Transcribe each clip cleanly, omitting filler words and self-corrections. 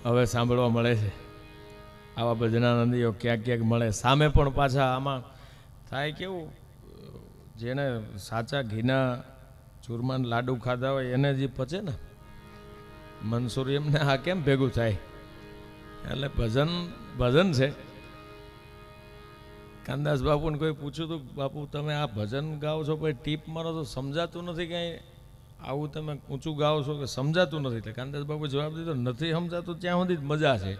હવે સાંભળવા મળે છે. આવા ભજનાનંદીઓ ક્યાંક ક્યાંક મળે. સામે પણ પાછા આમાં થાય કેવું, જેને સાચા ઘીના ચૂરમાન લાડુ ખાધા હોય એને જે પચે ને, મનસુર એમને આ કેમ ભેગું થાય? એટલે ભજન છે. કાનદાસ બાપુને કોઈ પૂછ્યું હતું, બાપુ તમે આ ભજન ગાઓ છો પછી ટીપ મારો તો સમજાતું નથી, કાંઈ આવું તમે ઊંચું ગાઓ છો કે સમજાતું નથી? એટલે કાનદાસ બાપુ જવાબ દીધો, નથી સમજાતું ત્યાં સુધી જ મજા છે,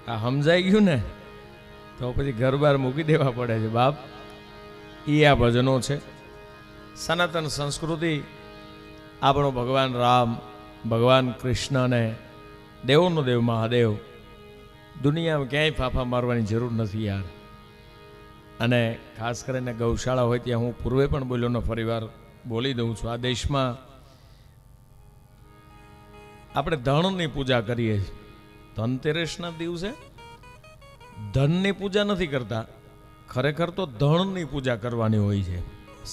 આ સમજાઈ ગયું ને તો પછી ઘર બહાર મૂકી દેવા પડે છે બાપ. એ આ ભજનો છે. સનાતન સંસ્કૃતિ આપણો ભગવાન રામ, ભગવાન કૃષ્ણ અને દેવોનો દેવ મહાદેવ, દુનિયામાં ક્યાંય ફાફા મારવાની જરૂર નથી યાર. અને ખાસ કરીને ગૌશાળા હોય ત્યાં હું પૂર્વે પણ બોલ્યો ને ફરી વાર બોલી દઉં છું, આ દેશમાં આપણે ધનની પૂજા કરીએ છીએ. ધનતેરસના દિવસે ધનની પૂજા નથી કરતા, ખરેખર તો ધનની પૂજા કરવાની હોય છે.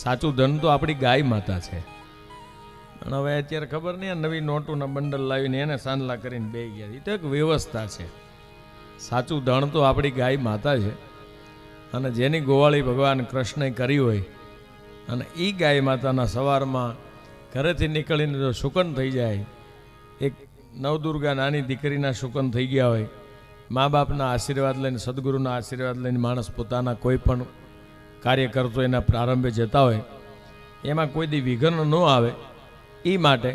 સાચું ધન તો આપણી ગાય માતા છે. અને હવે અત્યારે ખબર નહીં, નવી નોટોના બંડલ લાવીને એને સાંદલા કરીને બે ગયા, એ તો એક વ્યવસ્થા છે. સાચું ધન તો આપણી ગાય માતા છે. અને જેની ગોવાળી ભગવાન કૃષ્ણે કરી હોય, અને એ ગાય માતાના સવારમાં ઘરેથી નીકળીને જો શુકન થઈ જાય, એક નવદુર્ગા નાની દીકરીના શુકન થઈ ગયા હોય, મા બાપના આશીર્વાદ લઈને, સદગુરુના આશીર્વાદ લઈને માણસ પોતાના કોઈ પણ કાર્ય કરતો એના પ્રારંભે જતા હોય, એમાં કોઈ દી વિઘ્ન ન આવે. એ માટે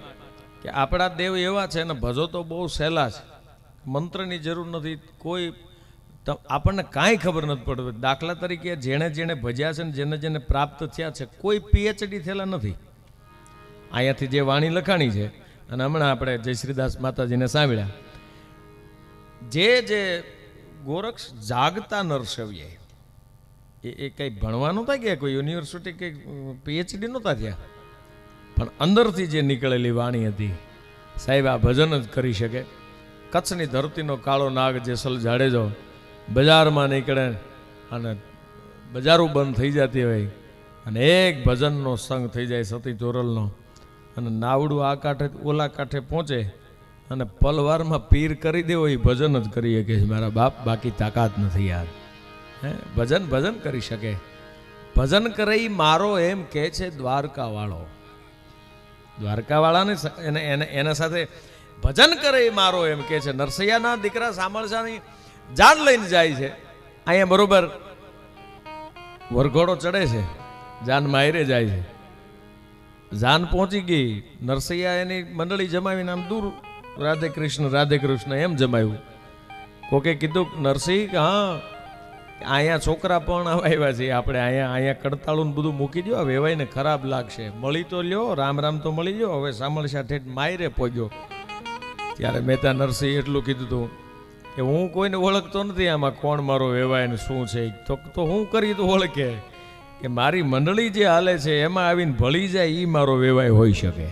કે આપણા દેવ એવા છે ને, ભજો તો બહુ સહેલા છે, મંત્રની જરૂર નથી, કોઈ આપણને કાંઈ ખબર નથી પડતી. દાખલા તરીકે જેણે જેણે ભજ્યા છે ને જેને જેને પ્રાપ્ત થયા છે, કોઈ પીએચડી થયેલા નથી. અહીંયાથી જે વાણી લખાણી છે, અને હમણાં આપણે જયશ્રીદાસ માતાજીને સાંભળ્યા, જે ગોરક્ષ જાગતા નરસવ્ય, એ કંઈ ભણવા નહોતા ગયા, કોઈ યુનિવર્સિટી કે પીએચડી નહોતા થયા, પણ અંદરથી જે નીકળેલી વાણી હતી સાહેબ, આ ભજન જ કરી શકે. કચ્છની ધરતીનો કાળો નાગ જેસલ જાડેજો બજારમાં નીકળે અને બજારો બંધ થઈ જતી હોય, અને એક ભજનનો સંગ થઈ જાય સતી ચોરલનો, અને નાવડું આ કાંઠે ઓલા કાંઠે પહોંચે અને પલવારમાં પીર કરી દેવો, એ ભજન જ કરી શકે છે મારા બાપ, બાકી તાકાત નથી યાર. ભજન ભજન કરી શકે. ભજન કરે એ મારો એમ કહે છે દ્વારકાવાળો. દ્વારકાવાળાને એના સાથે ભજન કરે એ મારો એમ કહે છે. નરસૈયાના દીકરા સામળસાની જાન લઈને જાય છે. અહીંયા બરોબર વરઘોડો ચડે છે, જાન માયરે જાય છે. જાન પહોંચી ગઈ, નરસૈયા એની મંડળી જમાવીને આમ દૂર રાધે કૃષ્ણ એમ જમાવ્યું. કોકે કીધું નરસિંહ કે હા અહીંયા છોકરા પણ આવ્યા છે, આપણે અહીંયા કડતાળું બધું મૂકી દો, વેવાઈને ખરાબ લાગશે, મળી તો લ્યો, રામ રામ તો મળી ગયો, હવે સામળશા ઠેઠ માયરે પહોંચ્યો. ત્યારે મહેતા નરસિંહ એટલું કીધું હતું કે હું કોઈને ઓળખતો નથી, આમાં કોણ મારો વેવાય ને શું છે, તો હું કરી તો ઓળખે કે મારી મંડળી જે હાલે છે એમાં આવીને ભળી જાય એ મારો વેવાય હોઈ શકે,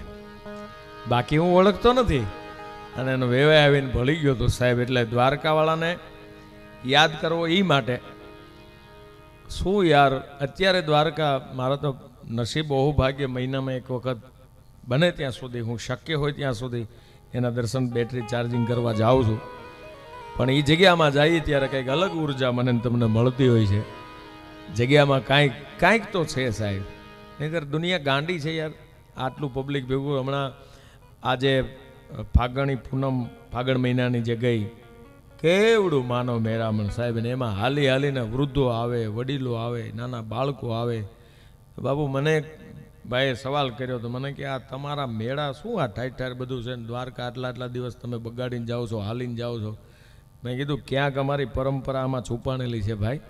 બાકી હું ઓળખતો નથી. અને એનો વેવાય આવીને ભળી ગયો તો સાહેબ. એટલે દ્વારકાવાળાને યાદ કરવો એ માટે શું યાર, અત્યારે દ્વારકા મારા તો નસીબ બહુ ભાગ્ય, મહિનામાં એક વખત બને ત્યાં સુધી, હું શક્ય હોય ત્યાં સુધી એના દર્શન બેટરી ચાર્જિંગ કરવા જાઉં છું. પણ એ જગ્યામાં જઈએ ત્યારે કંઈક અલગ ઉર્જા મને તમને મળતી હોય છે. જગ્યામાં કાંઈક તો છે સાહેબ, નહીંતર દુનિયા ગાંડી છે યાર. આટલું પબ્લિક ભેગું હમણાં આજે ફાગણી પૂનમ, ફાગણ મહિનાની જે ગઈ, કેવડું માનવ મેરામણ સાહેબ, ને એમાં હાલીને વૃદ્ધો આવે, વડીલો આવે, નાના બાળકો આવે. બાબુ મને ભાઈએ સવાલ કર્યો તો, મને કે આ તમારા મેળા શું આ ઠાઠ બધું છે, દ્વારકા આટલા દિવસ તમે બગાડીને જાઓ છો, હાલીને જાઓ છો. મેં કીધું ક્યાંક અમારી પરંપરા આમાં છુપાણેલી છે ભાઈ,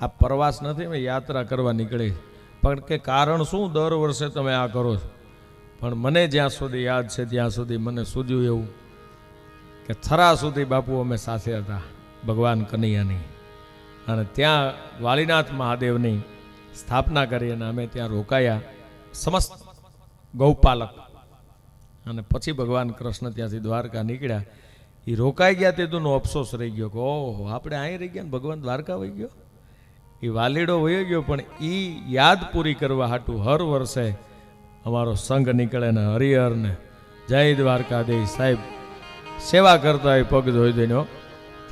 આ પ્રવાસ નથી, મેં યાત્રા કરવા નીકળી. પણ કે કારણ શું દર વર્ષે તમે આ કરો છો? પણ મને જ્યાં સુધી યાદ છે ત્યાં સુધી મને સૂઝ્યું એવું કે થરા સુધી બાપુ અમે સાથે હતા ભગવાન કનૈયાની, અને ત્યાં વાલીનાથ મહાદેવની સ્થાપના કરી અને અમે ત્યાં રોકાયા સમસ્ત ગૌપાલક. અને પછી ભગવાન કૃષ્ણ ત્યાંથી દ્વારકા નીકળ્યા. એ રોકાઈ ગયા તેનો અફસોસ રહી ગયો કે ઓહો આપણે અહીં રહી ગયા ને ભગવાન દ્વારકા વહી ગયો. એ વાલીડો વહી ગયો, પણ એ યાદ પૂરી કરવા હાટું હર વર્ષે અમારો સંઘ નીકળે ને હરિહર ને જય દ્વારકાધીશ સાહેબ. સેવા કરતા હોય પગ ધોઈ ધોઈનો,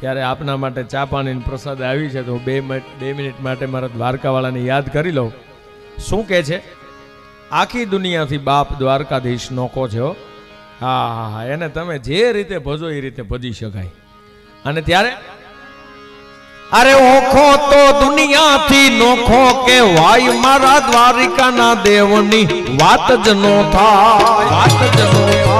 ત્યારે આપના માટે ચા પાણી પ્રસાદ આવી છે. તો હું 2 મિનિટ માટે મારા દ્વારકાવાળાને યાદ કરી લઉં. શું કહે છે? આખી દુનિયાથી બાપ દ્વારકાધીશ નોખો છે. હા હા, એને તમે જે રીતે ભજો એ રીતે ભજી શકાય. અને ત્યારે અરે ઓખો તો દુનિયાથી નોખો કે વાય મારા દ્વારિકાના દેવની વાત જ નો થાય, વાત જ નો થાય.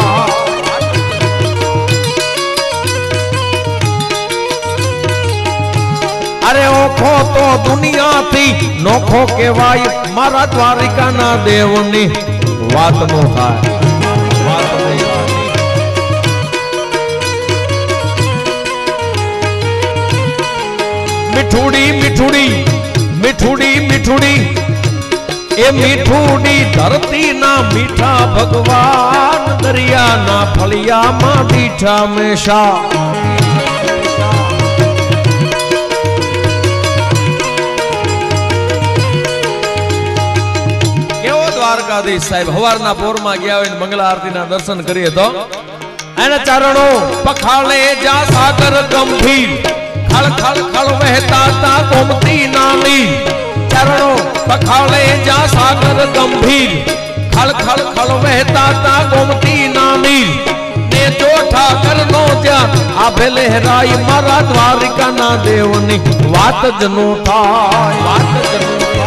અરે ઓખો તો દુનિયાથી નોખો કે વાય મારા દ્વારિકાના દેવની વાત નો થાય, વાત નો થાય. મીઠુડી મીઠુડી મીઠુડી મીઠુડી એ મીઠુડી ધરતી ના મીઠા ભગવાન, દરિયાના ફળિયામાં દીઠા મેશા. કેવો દ્વારકાધીશ સાહેબ હવારના પોરમાં ગયા હોય મંગળા આરતીના દર્શન કરીએ તો એના ચરણો પખાળે જા સાગર ગંભીર, ખળ ખળ ખળ વહેતા તા ગોમતી નાલી. ચરણો પખાળે જા સાગર ગંભીર, ખળ ખળ ખળ વહેતા તા ગોમતી નાલી. ને જો ઠાકર નો જ્યાં આભે લહેરાઈ મારા દ્વારિકાના દેવની વાત જ નો થાય, વાત જ નો થાય.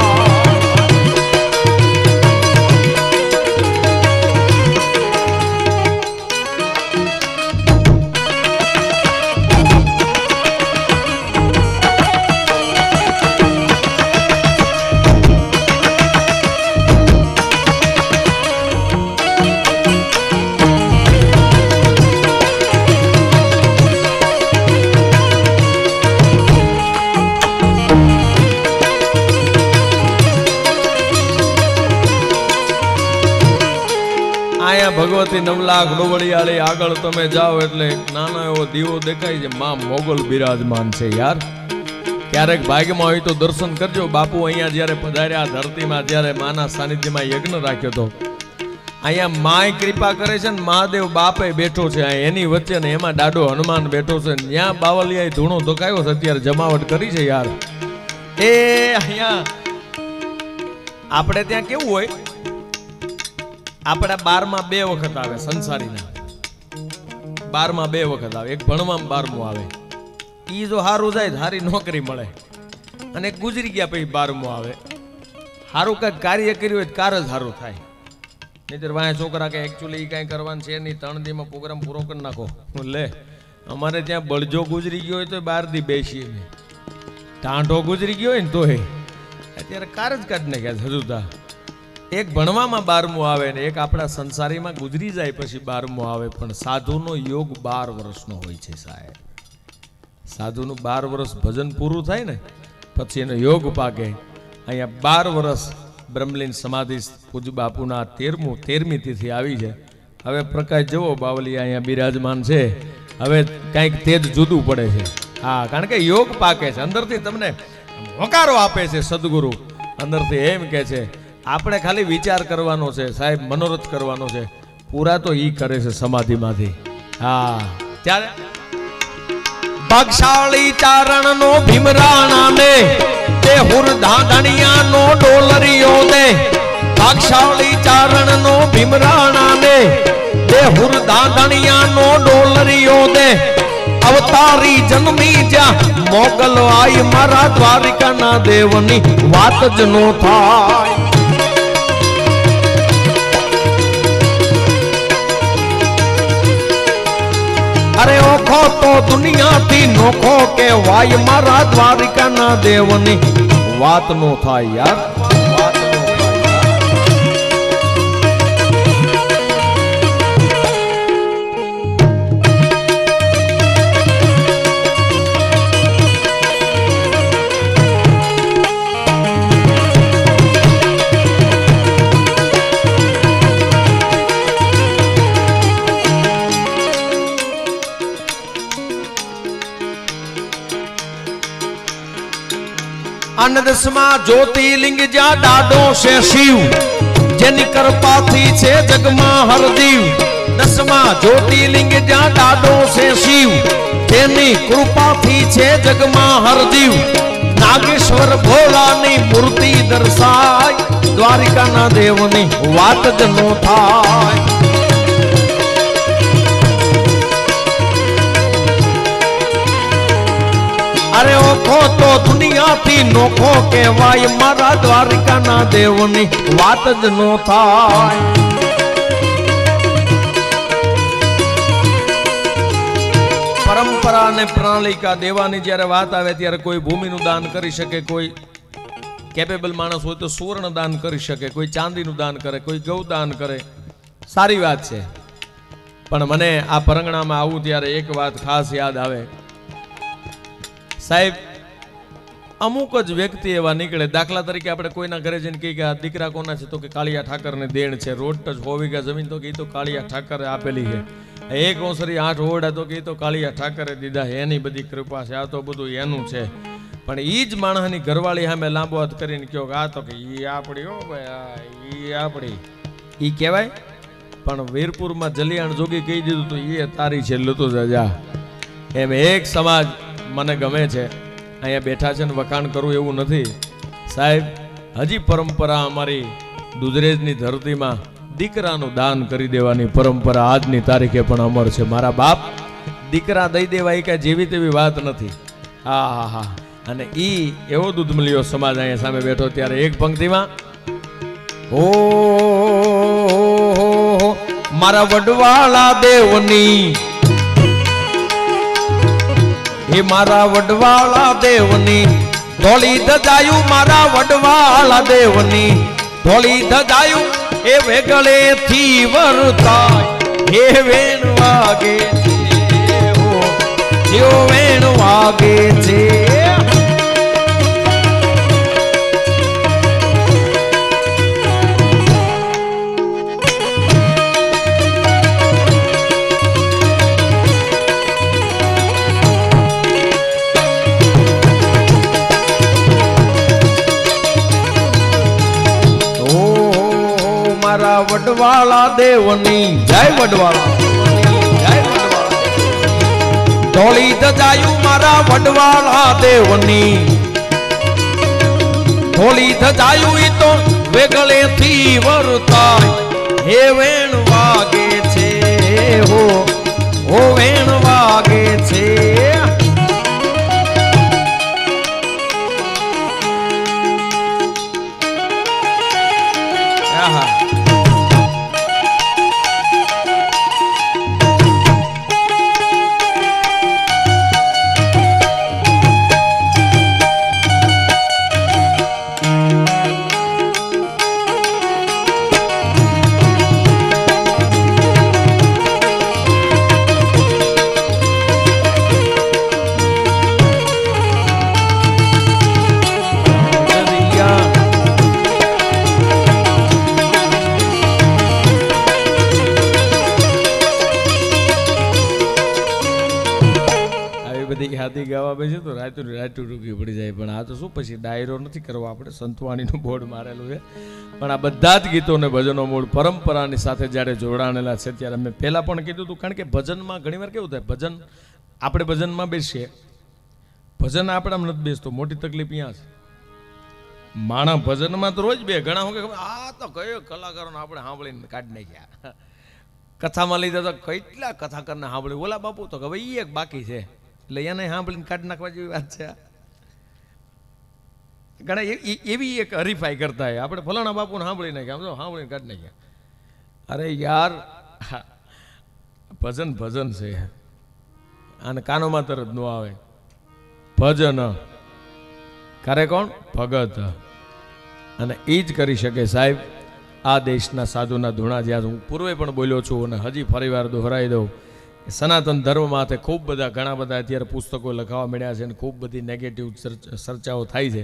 ભગવતી નવલાખ ડોવળિયાળી આગળ તમે જાઓ એટલે નાનો એવો દીવો દેખાય છે, માં મોગલ બિરાજમાન છે. યાર ક્યારેક ભાગ્યમાં હોય તો દર્શન કરજો. બાપુ અહીંયા જ્યારે પધાર્યા ધરતીમાં, જ્યારે માના સાનિધ્યમાં યજ્ઞ રાખ્યો હતો, અહીંયા માય કૃપા કરે છે ને મહાદેવ બાપે બેઠો છે એની વચ્ચે, ને એમાં દાડો હનુમાન બેઠો છે. ત્યાં બાવલિયાએ ધૂણો ધોકાયો છે, અત્યારે જમાવટ કરી છે. યાર એ અહીંયા આપણે ત્યાં કેવું હોય, આપણા 12માં 2 વખત આવે, સંસારીના 12માં 2 વખત આવે. એક ભણવામાં 12મું આવે, ઈ જો સારું જાય સારી નોકરી મળે, અને ગુજરી ગયા પછી 12મું આવે. સારું કંઈક કાર્ય કર્યું હોય કાર જ સારું થાય. નહીતર વાંહે છોકરા કે એકચ્યુઅલી કાંઈ કરવાનું છે નહીં, 3 દીમાં પ્રોગ્રામ પૂરો કરી નાખો. લે અમારે ત્યાં બળજો ગુજરી ગયો હોય તો 12 દી બેસીએ, ટાંઢો ગુજરી ગયો હોય ને તો અત્યારે કાર જ કાઢી નાખ્યા હજુતા. એક ભણવામાં 12મું આવે ને એક આપણા સંસારીમાં ગુજરી જાય પછી 12મું આવે. પણ સાધુનો યોગ 12 વર્ષનો હોય છે સાહેબ. સાધુનું 12 વર્ષ ભજન પૂરું થાય ને પછી એનો યોગ પાકે. અહીંયા 12 વર્ષ બ્રહ્મલીન સમાધિ પૂજ્ય બાપુના 13મી તિથિ આવી છે. હવે પ્રકાશ જવો બાવલી અહીંયા બિરાજમાન છે, હવે કંઈક તેજ જુદું પડે છે. હા, કારણ કે યોગ પાકે છે. અંદરથી તમને હોકારો આપે છે સદગુરુ, અંદરથી એમ કે છે. આપણે ખાલી વિચાર કરવાનો છે સાહેબ, મનોરથ કરવાનો છે. પૂરા તો ઈ કરે છે સમાધિમાંથી. હા, ત્યારે ભાગશાળી ચારણ નો ભીમરાણા ને તે હુરધાધણિયા નો ડોલરિયો દે. ભાગશાળી ચારણ નો ભીમરાણા ને તે હુરધાધણિયા નો ડોલરિયો દે. અવતારી જન્મી જ્યાં મોગલ આઈ મારા દ્વારિકાના દેવની વાત જ નો થાય. અરે ઓખો તો દુનિયાથી નોખો કે વાય મારા દ્વારિકાના દેવની વાત નો થાય. યાર વાત નો અનદસમાં જ્યોતિર્લિંગ જ્યાં ડાડો છે શિવ, જેની કૃપાથી છે જગમાં હરદીવ. દસમા જ્યોતિર્લિંગ જ્યાં દાદો છે શિવ, તેની કૃપાથી છે જગમાં હરજીવ. નાગેશ્વર ભોલાની મૂર્તિ દર્શાય, દ્વારિકાના દેવની વાત જ નો થાય. અરે ઓખો તો દુનિયાથી નોખો કહેવાય, મારા દ્વારિકાના દેવની વાત જ નો થાય. પરંપરા અને પ્રણાલિકા દેવાની જ્યારે વાત આવે ત્યારે કોઈ ભૂમિનું દાન કરી શકે, કોઈ કેપેબલ માણસ હોય તો સુવર્ણ દાન કરી શકે, કોઈ ચાંદીનું દાન કરે, કોઈ ગૌ દાન કરે. સારી વાત છે, પણ મને આ પરંગણામાં આવું ત્યારે એક વાત ખાસ યાદ આવે. સાહેબ, અમુક જ વ્યક્તિ એવા નીકળે, દાખલા તરીકે આપણે કોઈના ઘરે જઈને કહીએ કે આ દીકરા કોના છે, તો કે કાળિયા ઠાકરને દેણ છે. રોડ ટચ 100 વીઘા જમીન, તો કે તો કાળિયા ઠાકરે આપેલી છે. એક ઓસરી 8 ઓરડા, તો કે તો કાળિયા ઠાકરે દીધા, એની બધી કૃપા છે, આ તો બધું એનું છે. પણ ઈ જ માણસની ઘરવાળી સામે લાંબો હાથ કરીને કહો કે આ તો કે ઈ આપણી, હો ભાઈ ઈ આપણી, ઈ કહેવાય. પણ વીરપુરમાં જલિયાણ જોગી કહી દીધું તો એ તારી છે, લતો જા. એમ એક સમાજ મને ગમે છે, અહીંયા બેઠા છે ને વખાણ કરું એવું નથી સાહેબ. હજી પરંપરા અમારી દુધરેજની ધરતીમાં દીકરાનું દાન કરી દેવાની પરંપરા આજની તારીખે પણ અમર છે. મારા બાપ દીકરા દઈ દેવા એ કાંઈ જેવી તેવી વાત નથી. હા હા હા. અને ઈ એવો દૂધમલિયો સમાજ અહીંયા સામે બેઠો ત્યારે એક પંક્તિમાં, ઓ મારા વડવાળા દેવની, હે મારા વડવાળા દેવની ધોળી ધજાયું, મારા વડવાળા દેવની ધોળી ધજાયું. એ વેગળેથી વરતાય, હે વેણ વાગે છે, વેણ વાગે છે. વડવાળા દેવની જય, વડવાળા જય, વડવાળા ધોળી ધજાયું, મારા વડવાળા દેવની ધોળી ધજાયું. ઈ તો વેગળેથી વરતાય, હે વેણ વાગે છે, હો વેણ વાગે છે. આહા. હાથી ગાવા બેસે તો રાતું રૂકી પડી જાય. પણ આ તો શું, પછી ડાયરો નથી કરવો આપણે, સંતવાણીનું બોર્ડ મારેલું છે. પણ આ બધા જ ગીતો ને ભજનો મૂળ પરંપરાની સાથે જ્યારે જોડાણેલા છે ત્યારે મેં પહેલાં પણ કીધું હતું. કારણ કે ભજનમાં ઘણીવાર કેવું થાય, ભજન આપણે ભજનમાં બેસીએ, ભજન આપણામાં નથી બેસતો. મોટી તકલીફ અહીંયા છે. માણા ભજનમાં તો રોજ બે ઘણા હું કે આ તો કયો કલાકારોને આપણે સાંભળીને કાઢી નાખ્યા. કથામાં લીધા તો કેટલા કથાકારને સાંભળ્યું, ઓલા બાપુ તો કે ભાઈ એક બાકી છે, એટલે એને સાંભળીને કાઢી નાખવા જેવી વાત છે. ઘણા એવી એક હરીફાઈ કરતા હોય, આપણે ફલાણા બાપુને સાંભળી નાખ્યા, આમ તો સાંભળીને કાઢી નાખ્યા. અરે યાર, ભજન ભજન છે, આને કાનોમાં તરત ન આવે. ભજન કરે કોણ? ભગત. અને એ જ કરી શકે સાહેબ. આ દેશના સાધુના ધૂણા જ્યાં હું પૂર્વે પણ બોલ્યો છું અને હજી ફરીવાર દોહરાવી દઉં, સનાતન ધર્મ માટે ખૂબ બધા ઘણા બધા અત્યારે પુસ્તકો લખાવા મળ્યા છે અને ખૂબ બધી નેગેટિવ ચર્ચાઓ થાય છે.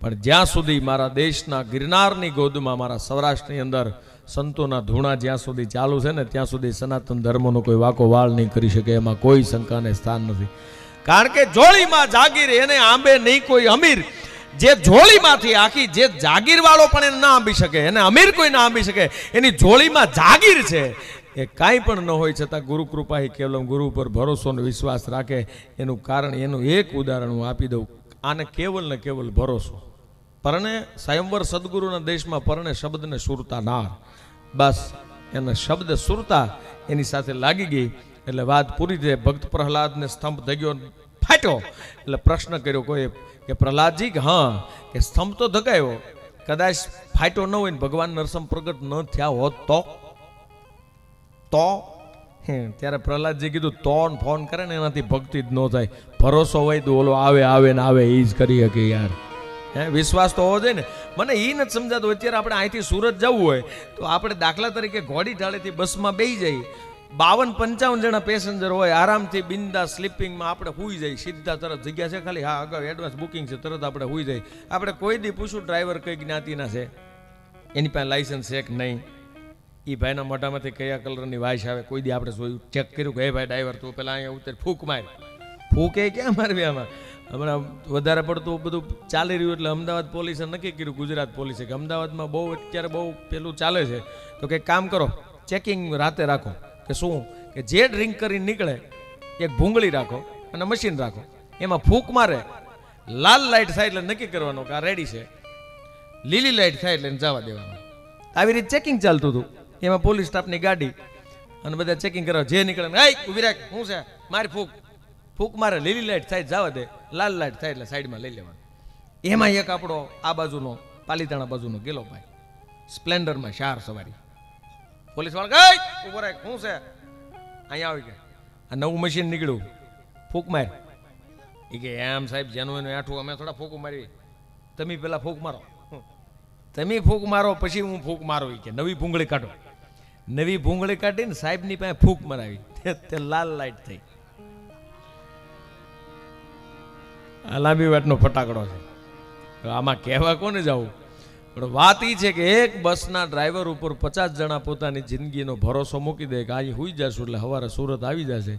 પણ જ્યાં સુધી મારા દેશના ગિરનારની ગોદમાં, મારા સૌરાષ્ટ્રની અંદર સંતોના ધૂણા જ્યાં સુધી ચાલુ છે ને, ત્યાં સુધી સનાતન ધર્મનો કોઈ વાકો વાળ નહીં કરી શકે, એમાં કોઈ શંકાને સ્થાન નથી. કારણ કે જોળીમાં જાગીર એને આંબે નહીં કોઈ અમીર. જે જોળીમાંથી આખી જે જાગીર વાળો પણ એને ના આંબી શકે, એને અમીર કોઈ ના આંબી શકે. એની જોળીમાં જાગીર છે, એ કાંઈ પણ ન હોય છતાં ગુરુ કૃપા હિ કેવલમ, ગુરુ ઉપર ભરોસો અને વિશ્વાસ રાખે. એનું કારણ, એનું એક ઉદાહરણ હું આપી દઉં. આને કેવલ ને કેવલ ભરોસો. પરણે સ્વયંવર સદગુરુના દેશમાં પરણે શબ્દને સુરતા નાર. બસ એને શબ્દ સુરતા એની સાથે લાગી ગઈ એટલે વાત પૂરી થઈ. ભક્ત પ્રહલાદને સ્તંભ થઈ ગયો, ફાટ્યો. એટલે પ્રશ્ન કર્યો કોઈ કે પ્રહલાદજી કે હા, કે સ્તંભ તો ધગાયો, કદાચ ફાટ્યો ન હોય ને ભગવાન નરસિંહ પ્રગટ ન થયા હોત તો ત્યારે પ્રહલાદજી કીધું તો ફોન કરે ને એનાથી ભક્તિ જ ન થાય. ભરોસો હોય તો ઓલો આવે આવે ને આવે એ જ કરી શકે યાર. વિશ્વાસ તો હોવો જોઈએ ને. મને એ નથી સમજાતું. અત્યારે આપણે અહીંથી સુરત જવું હોય તો આપણે દાખલા તરીકે ઘોડી ઢાળેથી બસમાં બેસી જઈએ, 52-55 જણા પેસેન્જર હોય, આરામથી બિંદા સ્લીપિંગમાં આપણે હુઈ જઈએ, સીધા તરત જગ્યા છે ખાલી, હા અગાઉ એડવાન્સ બુકિંગ છે, તરત આપણે હુઈ જઈએ. આપણે કોઈ દી પૂછું ડ્રાઈવર કઈ જ્ઞાતિના છે, એની પાસે લાયસન્સ છે કે નહીં, એ ભાઈના મોઢામાંથી કયા કલરની વાઇસ આવે, કોઈ દી આપણે જોયું ચેક કર્યું કે હે ભાઈ ડ્રાઈવર તું પેલા અહીંયા ઉતર, ફૂંક માર. ફૂંકે ક્યાં મારવી આમાં? હમણાં વધારે પડતું બધું ચાલી રહ્યું એટલે અમદાવાદ પોલીસે નક્કી કર્યું, ગુજરાત પોલીસે, કે અમદાવાદમાં બહુ અત્યારે બહુ પેલું ચાલે છે, તો કે કામ કરો ચેકિંગ રાતે રાખો. કે શું? કે જે ડ્રિંક કરીને નીકળે એક ભૂંગળી રાખો અને મશીન રાખો, એમાં ફૂંક મારે, લાલ લાઇટ થાય એટલે નક્કી કરવાનું કે આ રેડી છે, લીલી લાઇટ થાય એટલે જવા દેવાનું. આવી રીતે ચેકિંગ ચાલતું હતું. એમાં પોલીસ સ્ટાફની ગાડી અને બધા ચેકિંગ કરવા, જે નીકળે ઉભી રાખ, શું છે, મારી ફૂંક મારે, લીલી લાઇટ થાય જવા દે, લાલ લાઇટ થાય એટલે સાઈડમાં લઈ લેવાનું. એમાં એક આપણો આ બાજુનો પાલીતાણા બાજુનો ગેલો ભાઈ સ્પ્લેન્ડરમાં 4 સવારી, પોલીસ વાળા ઉભો રાખ, શું છે, અહીંયા આવી ગયા, આ નવું મશીન નીકળ્યું, ફૂંક માર. એ કે એમ સાહેબ જેનું એનું આઠું, અમે થોડા ફૂંક મારી, તમે પેલા ફૂંક મારો, તમે ફૂંક મારો પછી હું ફૂંક મારો. કે નવી ભૂંગળી કાઢો. નવી ભૂંગળી કાઢીને સાહેબની પાસે ફૂંક મરાવી, તે લાલ લાઈટ થઈ. આ લાંબી વાતનો ફટાકડો છે. આમાં કહેવા કોને જવું? પણ વાત એ છે કે એક બસના ડ્રાઈવર ઉપર 50 જણા પોતાની જિંદગીનો ભરોસો મૂકી દે કે આજે હુઈ જશું એટલે સવારે સુરત આવી જશે.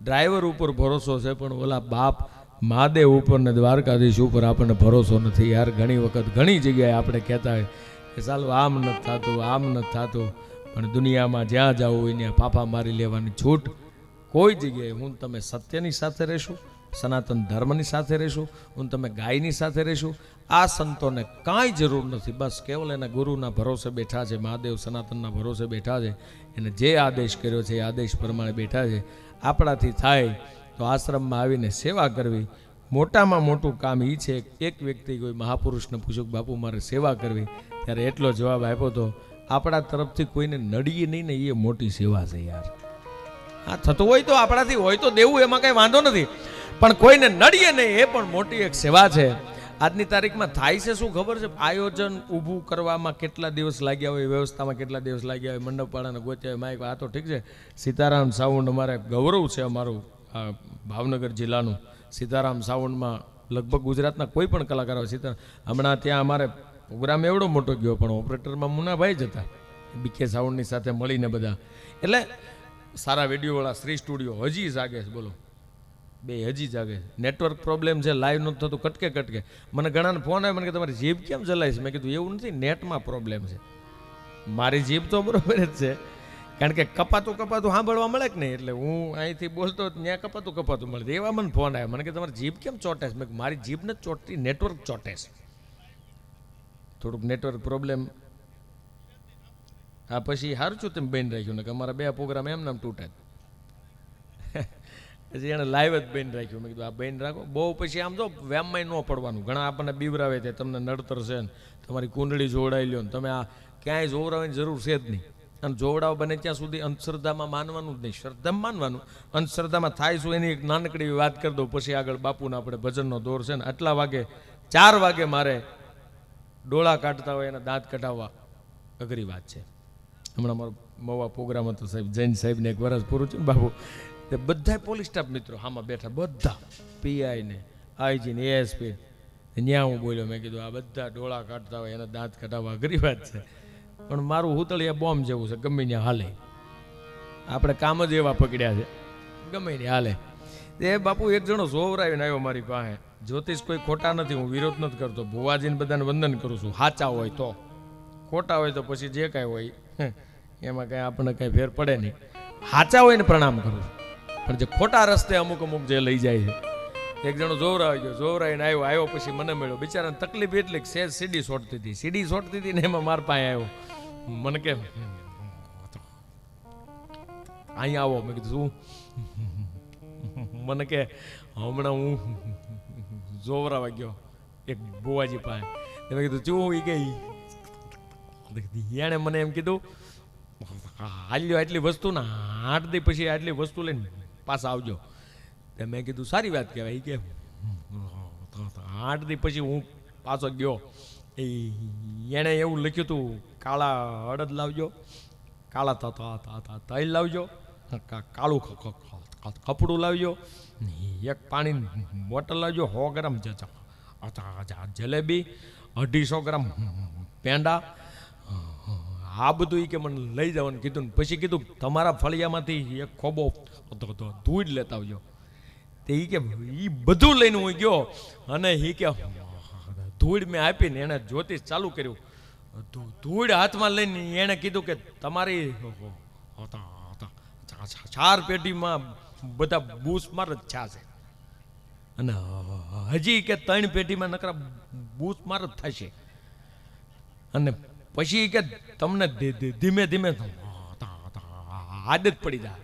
ડ્રાઈવર ઉપર ભરોસો છે પણ ઓલા બાપ મહાદેવ ઉપર ને દ્વારકાધીશ ઉપર આપણને ભરોસો નથી યાર. ઘણી વખત ઘણી જગ્યાએ આપણે કહેતા હોય કે ચાલો આમ નથી થતું, આમ નથી થતું, પણ દુનિયામાં જ્યાં જવું હોય ત્યાં ફાફા મારી લેવાની છૂટ કોઈ જગ્યાએ. હું તમે સત્યની સાથે રહેશું, સનાતન ધર્મની સાથે રહેશું, હું તમે ગાયની સાથે રહેશું. આ સંતોને કાંઈ જરૂર નથી, બસ કેવલ એના ગુરુના ભરોસે બેઠા છે, મહાદેવ સનાતનના ભરોસે બેઠા છે, એને જે આદેશ કર્યો છે એ આદેશ પ્રમાણે બેઠા છે. આપણાથી થાય તો આશ્રમમાં આવીને સેવા કરવી. મોટામાં મોટું કામ એ છે. એક વ્યક્તિ કોઈ મહાપુરુષને પૂછ્યું કે બાપુ મારે સેવા કરવી, ત્યારે એટલો જવાબ આપ્યો હતો, આપણા તરફથી કોઈને નડીએ નહીં ને એ મોટી સેવા છે યાર. હા થતું હોય તો આપણાથી હોય તો દેવું, એમાં કંઈ વાંધો નથી, પણ કોઈને નડીએ નહીં એ પણ મોટી એક સેવા છે. આજની તારીખમાં થાય છે શું ખબર છે? આયોજન ઊભું કરવામાં કેટલા દિવસ લાગ્યા હોય, વ્યવસ્થામાં કેટલા દિવસ લાગ્યા હોય, મંડપવાળાને ગોત્યા હોય, માઇક. આ તો ઠીક છે, સીતારામ સાઉન્ડ અમારે ગૌરવ છે અમારું ભાવનગર જિલ્લાનું. સીતારામ સાઉન્ડમાં લગભગ ગુજરાતના કોઈ પણ કલાકાર હોય. હમણાં ત્યાં અમારે પ્રોગ્રામ એવડો મોટો ગયો પણ ઓપરેટરમાં મુનાભાઈ જ હતા, બીકે સાઉન્ડની સાથે મળીને બધા. એટલે સારા વિડીયોવાળા શ્રી સ્ટુડિયો હજી જાગે છે, બોલો બે હજી જાગે. નેટવર્ક પ્રોબ્લેમ છે, લાઈવ નથી થતું, કટકે. મને ઘણાને ફોન આવે, મને કે તમારી જીભ કેમ ચલાય છે? મેં કીધું એવું નથી, નેટમાં પ્રોબ્લેમ છે. મારી જીભ તો બરોબર જ છે, કારણ કે કપાતું સાંભળવા મળે કે નહીં, એટલે હું અહીંથી બોલતો ત્યાં કપાતું મળે. એવા મને ફોન આવ્યા, મને કે તમારી જીભ કેમ ચોટે છે? મેં મારી જીભ નથી ચોટતી, નેટવર્ક ચોટે છે, થોડુંક નેટવર્ક પ્રોબ્લેમ. હા પછી સારું છું તમે બેન રાખ્યું ને કે અમારા 2 પ્રોગ્રામ એમ નામ તૂટે. પછી એને લાઈવ જ બેન રાખ્યું. મેં કીધું આ બેન રાખો બહુ, પછી આમ તો વ્યામમાં ન પડવાનું. ઘણા આપણને બીવરાવે છે, તમને નડતર છે ને તમારી કુંડળી જોવડાવી લ્યો ને, તમે આ ક્યાંય જોવડાવવાની જરૂર છે જ નહીં. અને જોવડાવ બને ત્યાં સુધી અંધશ્રદ્ધામાં માનવાનું જ નહીં, શ્રદ્ધામાં માનવાનું. અંધશ્રદ્ધામાં થાય શું એની એક નાનકડી વાત કરી દઉં, પછી આગળ બાપુને આપણે ભજનનો દોર છે ને. આટલા વાગે 4 વાગે મારે ડોળા કાઢતા હોય એના દાંત કઢાવવા અઘરી વાત છે. હમણાં મારો મવા પ્રોગ્રામ હતો સાહેબ, જૈન સાહેબને 1 વર્ષ પૂરું છે ને બાપુ, તે બધા પોલીસ સ્ટાફ મિત્રો આમાં બેઠા, બધા પીઆઈ ને આઈજી ને એએસપી. ત્યાં હું બોલ્યો, મેં કીધું આ બધા ડોળા કાઢતા હોય એના દાંત કઢાવવા અઘરી વાત છે, પણ મારું હુતળિયા બોમ્બ જેવું છે, ગમે ત્યાં હાલે. આપણે કામ જ એવા પકડ્યા છે, ગમે ત્યાં હાલે. એ બાપુ એક જણો જોવરાવીને આવ્યો મારી પાસે. જ્યોતિષ કોઈ ખોટા નથી, હું વિરોધ નથી કરતો, ભુવાજીને બધાને વંદન કરું છું, સાચા હોય તો. ખોટા હોય તો પછી જે કાંઈ હોય એમાં કઈ આપણને કઈ ફેર પડે નહીં. સાચા હોય ને પ્રણામ કરું, પણ જે ખોટા રસ્તે અમુક જે લઈ જાય છે. એક જણો જોવરાઈ ગયો, જોવરાઈને આવ્યો પછી મને મળ્યો. બિચારાને તકલીફ એટલી કે સીડી છોડતી હતી ને એમાં માર પાસે આવ્યો. મને કે અહીંયા આવો. મેં કીધું શું? મને કે હમણાં હું જોવરાવા ગયો એક બુવાજી પાસે. મેં કીધું શું? એ કે એણે મને એમ કીધું હાલ્યો આટલી વસ્તુ ને 8 દી પછી આટલી વસ્તુ લઈને પાછા આવજો. મેં કીધું સારી વાત કહેવાય. કે 8 દી પછી હું પાછો ગયો. એણે એવું લખ્યું હતું, કાળા અડદ લાવજો, કાળા તલ લાવજો, કાળું કપડું લાવજો, એક પાણીની બોટલ લાવજો, 100 ગ્રામ જલેબી, 250 ગ્રામ પેંડા, આ બધું કે મને લઈ જવાનું કીધું. પછી કીધું તમારા ફળિયામાંથી એક ખોબો ધૂળ લેતા આવજો. તે કે એ બધું લઈને હું ગયો અને એ કે ધૂળ મેં આપીને એણે જ્યોતિષ ચાલુ કર્યું. ધૂળ હાથમાં લઈને એણે કીધું કે તમારી 4 પેટીમાં બધા બૂસ માર જ છે અને હજી કે 3 પેટીમાં નકરા બૂસ માર જ થશે. અને પછી કે તમને ધીમે ધીમે આદત પડી જાય.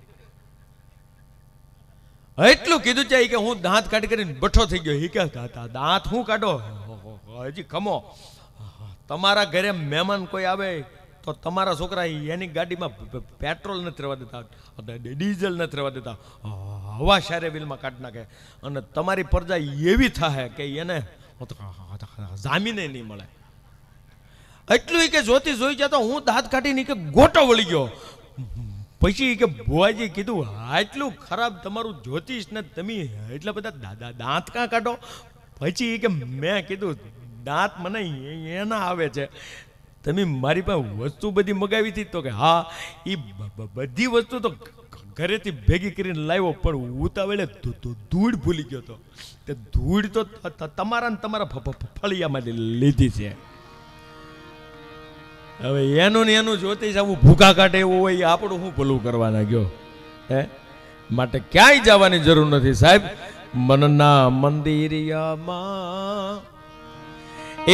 એટલું કીધું છે કે હું દાંત કાઢી કરીને બઠો થઈ ગયો. એ કે દાંત હું કાઢો, હજી ખમો. તમારા ઘરે મહેમાન કોઈ આવે તો તમારા છોકરા એની ગાડીમાં પેટ્રોલ નથી રહેવા દેતા, ડીઝલ નથી રહેવા દેતા, હવા શારે બિલમાં કાઢી નાખે. અને તમારી પ્રજા એવી થાય કે એને જામીને નહીં મળે. એટલું કે જ્યોતિષ જોઈ જતો હું દાંત કાઢીને કે ગોટો વળી ગયો. પછી કે ભુવાજી કીધું આટલું ખરાબ તમારું જ્યોતિષ ને તમે એટલા બધા દાંત કાં કાઢો? પછી કે મેં કીધું દાંત મને એના આવે છે, તમે મારી પાસે વસ્તુ બધી મગાવી હતી. તો કે હા, એ બધી વસ્તુ તો ઘરેથી ભેગી કરીને લાવ્યો, પણ ઉતાવળે ધૂળ ભૂલી ગયો હતો. તે ધૂળ તો તમારા ને તમારા ફળિયામાં લીધી છે. હવે એનું ને એનું જ્યોતિષ આવું ભૂખા કાઢે એવું હોય, આપણું શું ભલું કરવાના ગયો? હે માટે ક્યાંય જવાની જરૂર નથી સાહેબ. મનના મંદિરિયામાં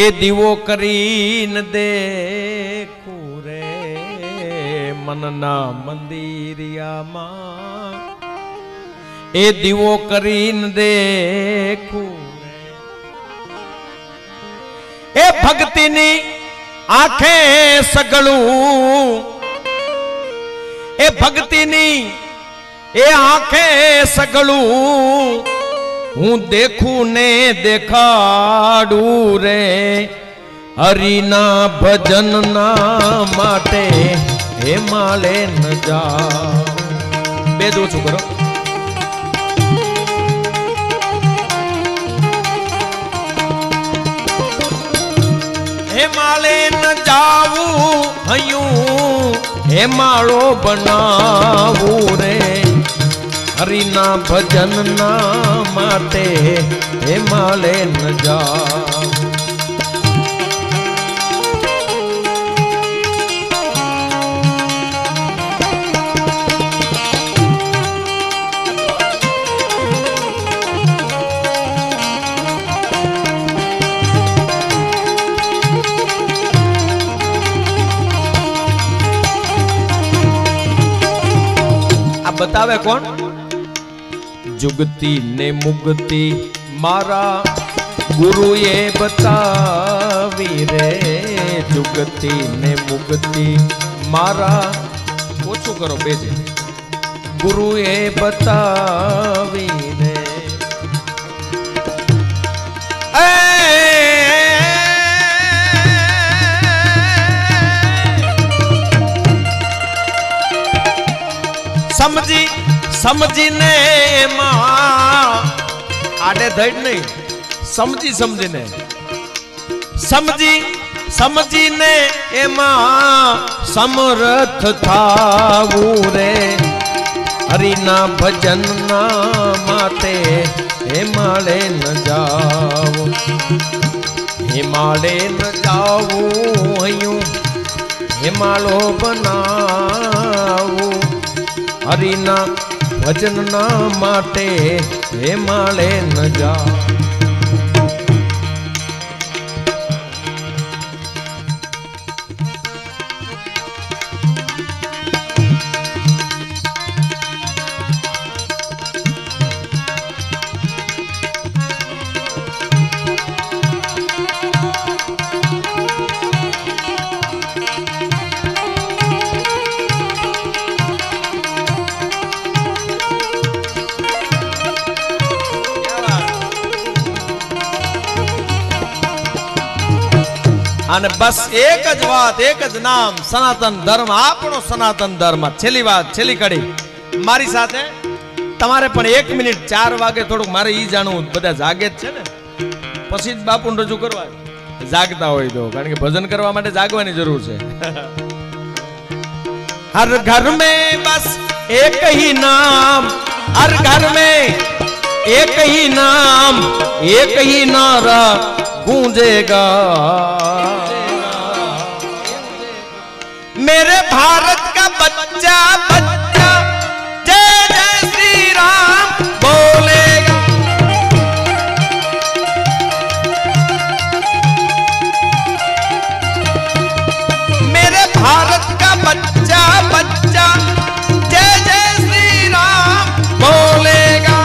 એ દીવો કરીને દેખું રે, મનના મંદિરિયામાં એ દીવો કરીને દેખું રે. એ ભક્તિની આંખે સગળું, એ ભક્તિની એ આંખે સગળું હું દેખું ને દેખાડું રે. હરિના ભજનના માટે હે માલે ન જા. બે દો છું કરો. હે માલે ન જાવું હયું, હે માળો બનાવું રે. હરિના ભજનના માટે હે માલે ન જાવું. બતાવે કોણ? જુગતી ને મુગતી મારા ગુરુએ બતાવી રે. જુગતી ને મુગતી મારા, ઓછું કરો બેજે, ગુરુએ બતાવી રે. સમજી સમજીને માં આડે ધડ નહીં, સમજી સમજીને, સમજી સમજીને એમાં સમર્થ થાવું રે. હરિના ભજનના માટે હે માળે ન જાવું, હે માળે ન જાવું હયું, હિમાળો બનાવું હરિના ભજનના માટે હિમાળે ન જા. અને બસ એક જ વાત, એક જ નામ, સનાતન ધર્મ, આપણો સનાતન ધર્મ. છેલ્લી વાત, છેલ્લી કડી મારી સાથે. તમારે પણ 1 મિનિટ 4 વાગે થોડુંક મારે ઈ જાણવું, બધા જાગે જ છે ને, પછી જ બાપુને રજૂ કરવા જાગતા હોય તો, કારણ કે ભજન કરવા માટે જાગવાની જરૂર છે. હર ઘર में बस एक ही नाम, हर घर में एक ही नाम, एक ही नारा गूंजेगा, मेरे भारत का बच्चा बच्चा जय जय श्री राम बोलेगा. मेरे भारत का बच्चा बच्चा जय जय श्री राम बोलेगा.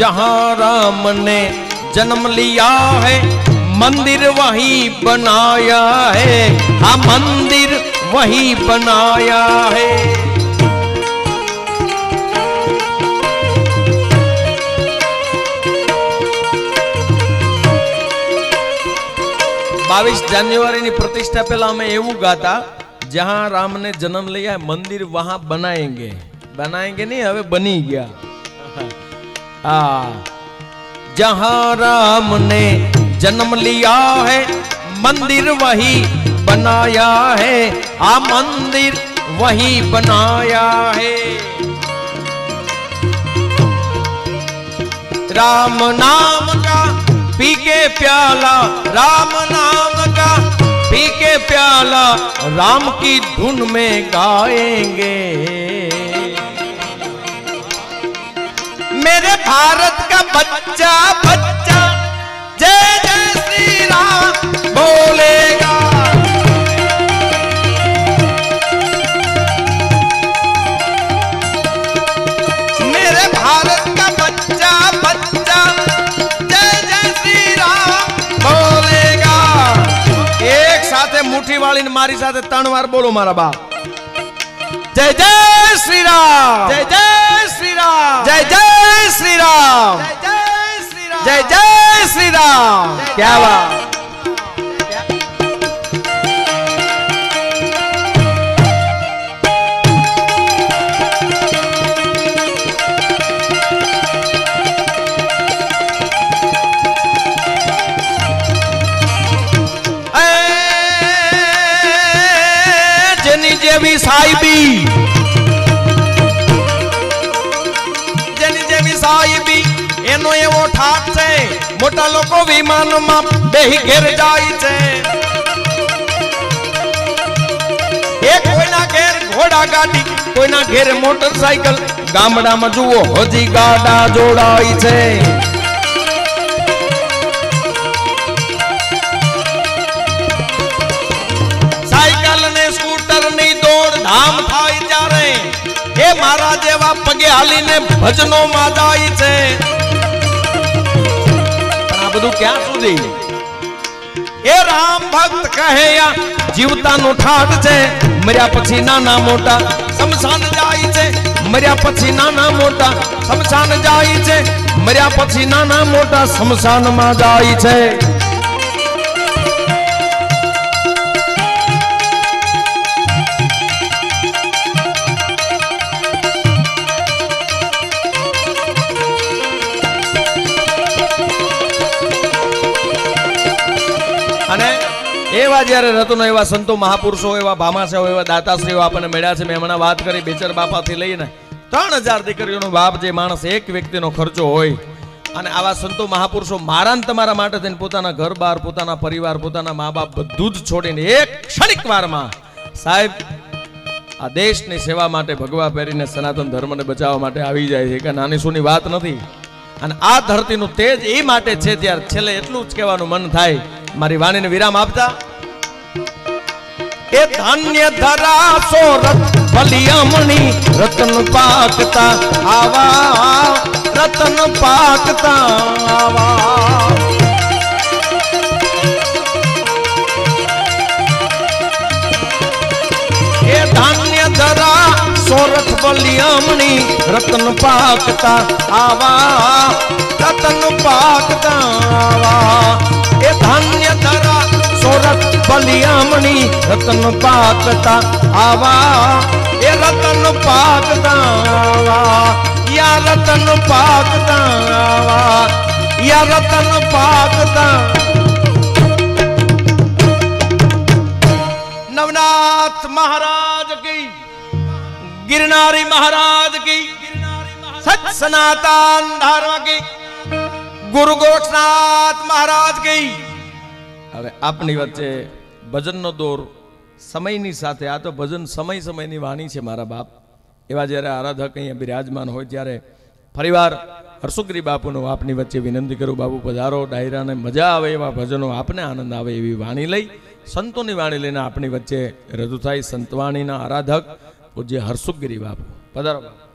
जहाँ राम ने जन्म लिया है मंदिर वहीं बनाया है, हाँ मंदिर वहीं बनाया है. 22 જાન્યુઆરી ની પ્રતિષ્ઠા પહેલા અમે એવું ગાતા, जहाँ राम ने जन्म लिया है मंदिर वहां बनाएंगे. बनाएंगे नहीं, હવે બની ગયા. जहाँ राम ने जन्म लिया है मंदिर वही बनाया है, आ मंदिर वही बनाया है. राम नाम का पी के प्याला, राम नाम का पी के प्याला राम की धुन में गाएंगे. मेरे भारत का बच्चा बच्चा जय जय श्री राम बोलेगा. मेरे भारत का बच्चा बच्चा जय जय श्री राम बोलेगा. एक साथे मुट्ठी वाली ने मारी साथे 3 વાર बोलो मारा बाप. जय जय श्री राम, जय जय श्री राम, जय जय श्री राम, जय जय श्री राम. क्या बात. જેની જેવી સાહેબી, જેની જેવી સાહેબી એનો એવો ઠાઠ છે. મોટા લોકો વિમાનમાં બેહી ઘેર જાય છે. એ કોઈના ઘેર ઘોડા ગાડી, કોઈના ઘેર મોટરસાયકલ. ગામડામાં જુઓ હજી ગાડા જોડાય છે. સાયકલ ને સ્કૂટર ની દોડ ધામ થાય ત્યારે એ મારા જેવા પગે હાલીને ભજનો માં જાય છે. આ બધું ક્યાં સુધી? એ રામ ભક્ત કહે જીવતાનો ઠાઠ છે. મર્યા પછી નાના મોટા શમશાન જાય છે. મર્યા પછી નાના મોટા શમશાન જાય છે. મર્યા પછી નાના મોટા શમશાનમાં જાય છે. એવા જ્યારે રત્નો, એવા સંતો મહાપુરુષો, એવા ભામાશાઓ, એવા દાતાશ્રીઓ આપણને મળ્યા છે. મેં હમણાં વાત કરી બેચર બાપાથી લઈને 3000 દીકરીઓનો બાપ જે માણસ એક વ્યક્તિનો ખર્ચો હોય, અને આવા સંતો મહાપુરુષો મારા ને તમારા માટે થઈને પોતાના ઘર બાર, પોતાના પરિવાર, પોતાના મા બાપ બધું જ છોડીને એક ક્ષણિક વારમાં સાહેબ આ દેશની સેવા માટે ભગવા પહેરીને સનાતન ધર્મને બચાવવા માટે આવી જાય છે. કે નાની સૂની વાત નથી. અને આ ધરતીનું તેજ એ માટે છે. ત્યારે છેલ્લે એટલું જ કહેવાનું મન થાય, મારી વાણીને વિરામ આપતા, એ ધાન્ય ધરા સોરઠ ભલિયામણી રતન પાકતા આવા, રતન પાકતા આવા. એ ધાન્ય ધરા સોરઠ ભલિયામણી રતન પાકતા આવા, રતન પાકતા આવા. એ ધાન્ય ધરા સોરઠ ભલિયામણી રતન પાકતા આવા, એ રતન પાકતા આવા. યા રતન પાકતા આવા, યા રતન પાકતા. નવનાથ મહારાજ કી, गिरनारी महाराज की, सच सनातन धर्म की, गुरु गोरखनाथ महाराज की. હવે આપની વચ્ચે ભજનનો દોર સમયની સાથે, આ તો ભજન સમય સમયની વાણી છે મારા બાપ. એવા જ્યારે આરાધક અહીંયા બિરાજમાન હોય ત્યારે ફરીવાર હરસુગરી બાપુનો આપની વચ્ચે વિનંતી કરું, બાપુ પધારો. ડાયરાને મજા આવે એવા ભજનો, આપને આનંદ આવે એવી વાણી લઈ, સંતોની વાણી લઈને આપની વચ્ચે રજૂ થાય સંતવાણીના આરાધક પૂજ્ય હરસુગરી બાપુ. પધારો બાપુ.